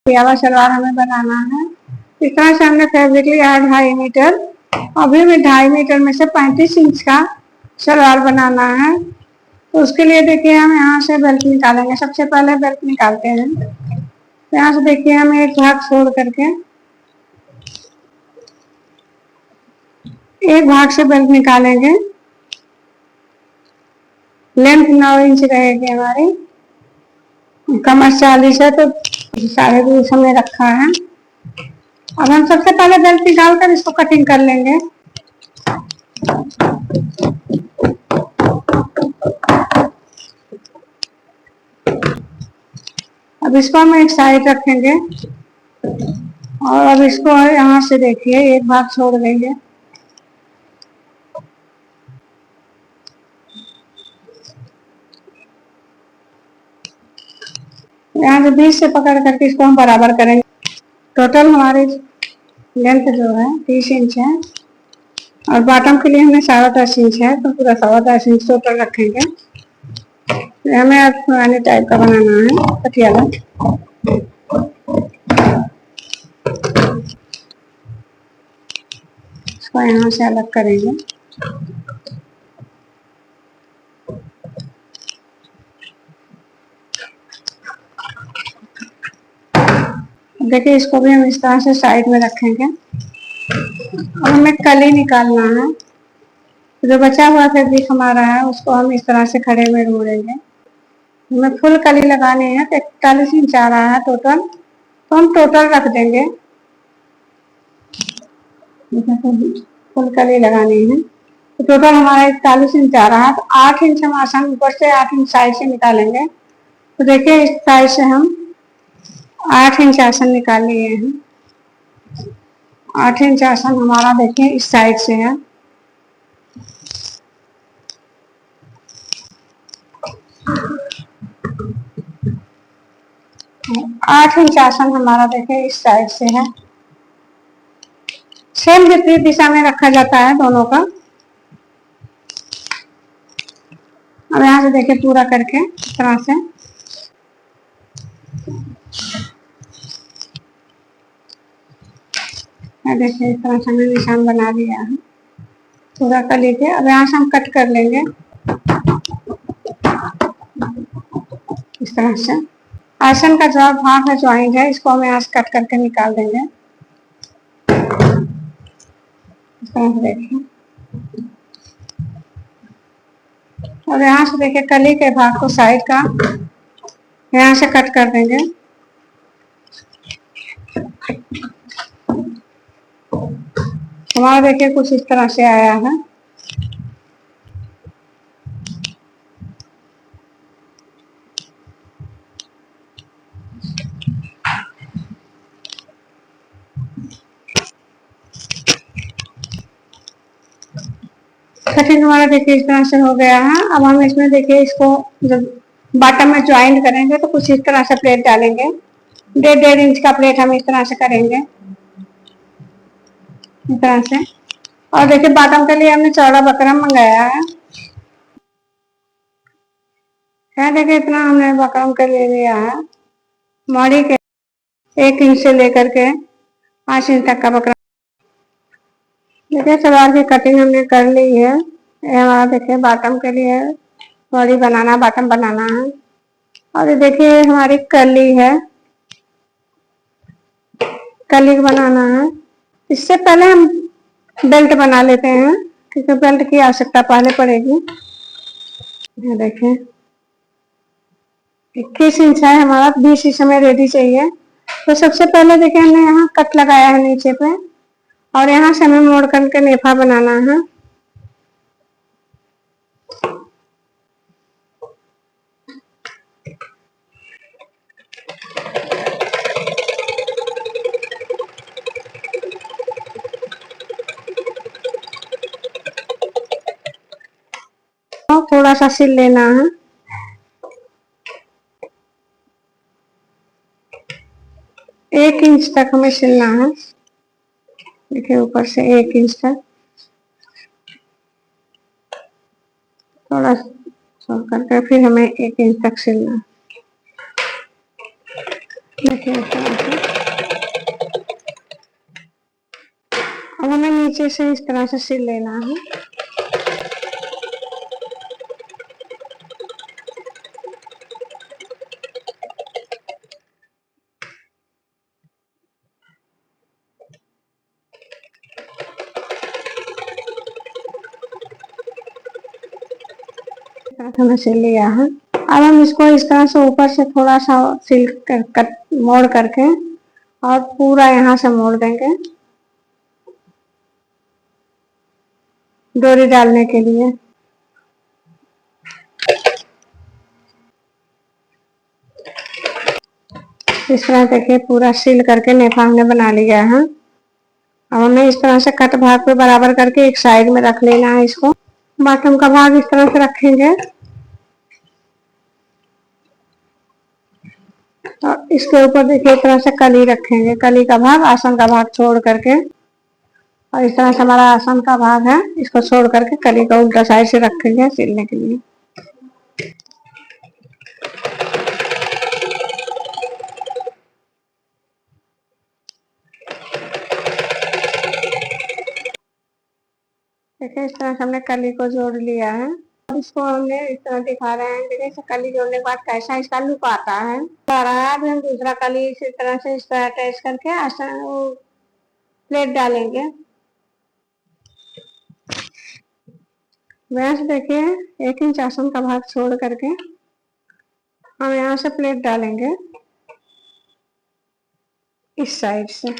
पटियाला सलवार हमें बनाना है। इस तरह से हमने फैब्रिक लिया है 2.5 मीटर। अभी हमें 2.5 मीटर में से 35 इंच का सलवार बनाना है। तो उसके लिए देखिए हम यहाँ से बेल्ट निकालेंगे। सबसे पहले बेल्ट निकालते हैं। तो यहाँ से देखिए हम एक भाग छोड़ करके एक भाग से बेल्ट निकालेंगे। लेंथ 9 इंच रहेगी हमारी। कमर 40 है तो 2.5 हमने रखा है। अब हम सबसे पहले बेल्ट निकाल कर इसको कटिंग कर लेंगे। अब इसको हम एक साइड रखेंगे और अब इसको यहाँ से देखिए एक भाग छोड़ देंगे। यहाँ से बीच से पकड़ करके इसको हम बराबर करेंगे। टोटल हमारी लेंथ जो है 30 इंच है और बॉटम के लिए हमें 10.5 इंच है, तो पूरा 10.5 इंच टोटल रखेंगे। हमें अब पुराने टाइप का बनाना है पटियाला। इसको यहाँ से अलग करेंगे। देखिए इसको भी हम इस तरह से साइड में रखेंगे। अब हमें कली निकालना है। जो बचा हुआ फैब्रिक हमारा है उसको हम इस तरह से खड़े में मोड़ेंगे। हमें फुल कली लगानी है तो 41 इंच आ रहा है टोटल, तो हम टोटल रख देंगे। फुल कली लगानी है तो टोटल हमारा 41 इंच आ रहा है। तो 8 इंच हम आसान ऊपर से 8 इंच साइड से निकालेंगे। तो देखिए इस साइड से हम 8 इंच आसन निकाल लिए हैं। 8 इंच आसन हमारा देखिए इस साइड से है। 8 इंच आसन हमारा देखिए इस साइड से है। सेम विपरीत दिशा में रखा जाता है दोनों का। अब यहाँ से देखिए पूरा करके इस तरह से देखिए इस तरह से हमने निशान बना लिया है पूरा कली के। अब यहाँ से हम कट कर लेंगे इस तरह से। आसन का जो भाग है ज्वाइंट है इसको हम यहाँ से कट करके निकाल देंगे इस तरह से। देखिए और यहाँ से देखिए कली के भाग को साइड का यहाँ से कट कर देंगे। हमारा देखिए कुछ इस तरह से आया है। कटिंग हमारा देखिए इस तरह से हो गया है। अब हम इसमें देखिए इसको जब बॉटम में ज्वाइंट करेंगे तो कुछ इस तरह से प्लेट डालेंगे। 1.5 इंच का प्लेट हम इस तरह से करेंगे इस तरह से। और देखिए बॉटम के लिए हमने चौड़ा बकरम मंगाया है। देखिए इतना हमने बकरम के लिए लिया है। मॉडी के 1 इंच से लेकर के 5 इंच तक का बकरम। देखिए सलवार की कटिंग हमने कर ली है। ये हमारा देखिए बॉटम के लिए बॉडी बनाना, बॉटम बनाना है। और ये देखिए हमारी कली है, कली बनाना है। इससे पहले हम बेल्ट बना लेते हैं क्योंकि बेल्ट की आवश्यकता पहले पड़ेगी। ये देखिए 21 इंच है हमारा, 20 इंच हमें रेडी चाहिए। तो सबसे पहले देखिए हमने यहाँ कट लगाया है नीचे पे और यहाँ से हमें मोड़ करके नेफा बनाना है। और थोड़ा सा सिल लेना है। एक इंच तक हमें सिलना है। देखिए ऊपर से 1 इंच तक थोड़ा छोड़ करके फिर हमें 1 इंच तक सिलना है। देखिए इस तरह से। अब हमें नीचे से इस तरह से सिल लेना है। हमने सिल लिया है। अब हम इसको इस तरह से ऊपर से थोड़ा सा सिल कर कट मोड़ करके और पूरा यहाँ से मोड़ देंगे डोरी डालने के लिए। इस तरह देखिए पूरा सिल करके नेफा हमने बना लिया है। अब हमें इस तरह से कट भाग पे बराबर करके एक साइड में रख लेना है इसको। बॉटम का भाग इस तरह से रखेंगे और इसके ऊपर देखिए इस तरह से कली रखेंगे, कली का भाग आसन का भाग छोड़ करके। और इस तरह से हमारा आसन का भाग है, इसको छोड़ करके कली का उल्टा साइड से रखेंगे सिलने के लिए। देखिए इस तरह से हमने कली को जोड़ लिया है। अब इसको हमने इस तरह दिखा रहे हैं, देखिए इसे कली जोड़ने के बाद कैसा इसका लुक आता है। अब हम दूसरा कली इसी तरह से इस तरह अटैच करके आसान प्लेट डालेंगे। वैसे देखिए 1 इंच आसन का भाग छोड़ करके हम यहाँ से प्लेट डालेंगे इस साइड से।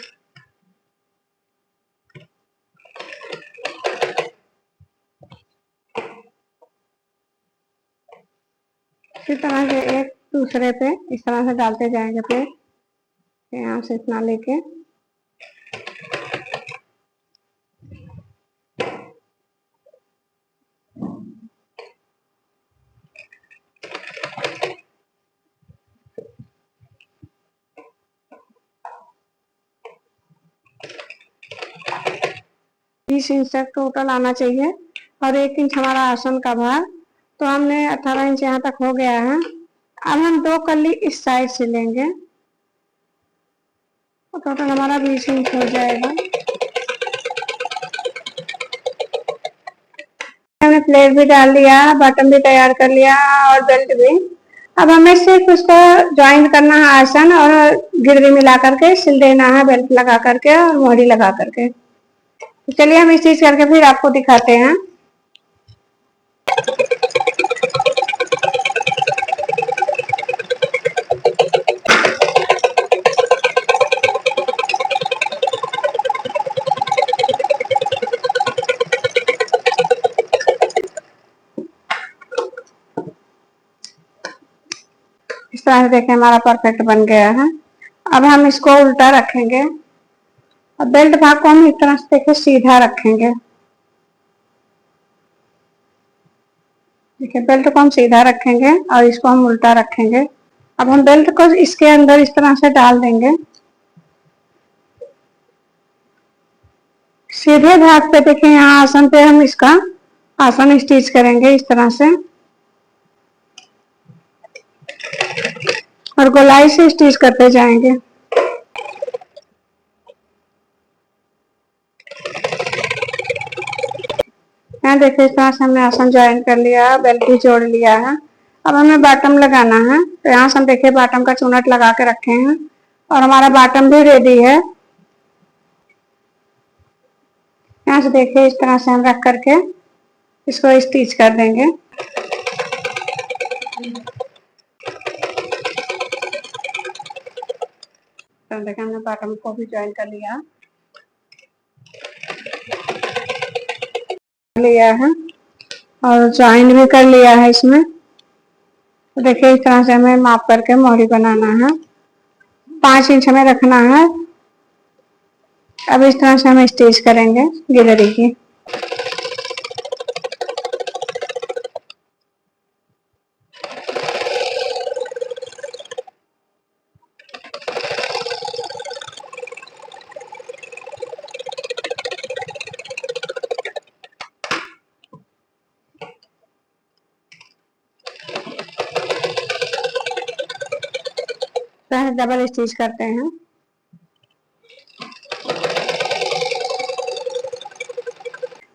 इसी तरह से एक दूसरे पे इस तरह से डालते जाएंगे प्लेट, यहाँ से इतना लेके। बीस इंच तक टोटल आना चाहिए और 1 इंच हमारा आसन का भाग, तो हमने 18 इंच यहाँ तक हो गया है। अब हम 2 कली इस साइड से लेंगे तो टोटल हमारा 20 इंच हो जाएगा। हमने प्लेट भी डाल लिया, बटन भी तैयार कर लिया और बेल्ट भी। अब हमें सिर्फ उसको ज्वाइन करना है आसन और गिरवी मिला करके सिल देना है, बेल्ट लगा करके और मोहरी लगा करके। तो चलिए हम इस चीज करके फिर आपको दिखाते हैं। इस तरह से देखें हमारा परफेक्ट बन गया है। अब हम इसको उल्टा रखेंगे और बेल्ट भाग को हम इस तरह से देखिए सीधा रखेंगे। देखिए बेल्ट को हम सीधा रखेंगे और इसको हम उल्टा रखेंगे। अब हम बेल्ट को इसके अंदर इस तरह से डाल देंगे। सीधे भाग पे देखिए यहाँ आसन पे हम इसका आसन स्टिच करेंगे इस तरह से और गोलाई से स्टिच करते जाएंगे। यहाँ देखिए इस तरह से हमने आसन ज्वाइन कर लिया, बेल्ट भी जोड़ लिया है। अब हमें बॉटम लगाना है, तो यहाँ से हम देखिए बॉटम का चुनट लगा के रखे हैं और हमारा बॉटम भी रेडी है। यहाँ से देखिए इस तरह से हम रख करके इसको स्टिच कर देंगे। तो देखिए हमने बॉटम को भी ज्वाइन कर लिया है और ज्वाइन भी कर लिया है इसमें। तो देखिए इस तरह से हमें माप करके मोहरी बनाना है, 5 इंच हमें रखना है। अब इस तरह से हम स्टिच करेंगे गिलहरी की। तो डबल स्टिच करते हैं।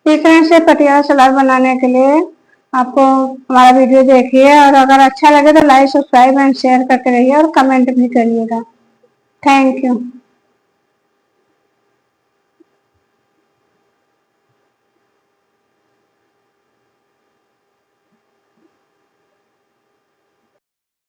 इस तरह से पटियाला सलवार बनाने के लिए आपको हमारा वीडियो देखिए, और अगर अच्छा लगे तो लाइक, सब्सक्राइब एंड शेयर करते रहिए और कमेंट भी करिएगा। Thank you.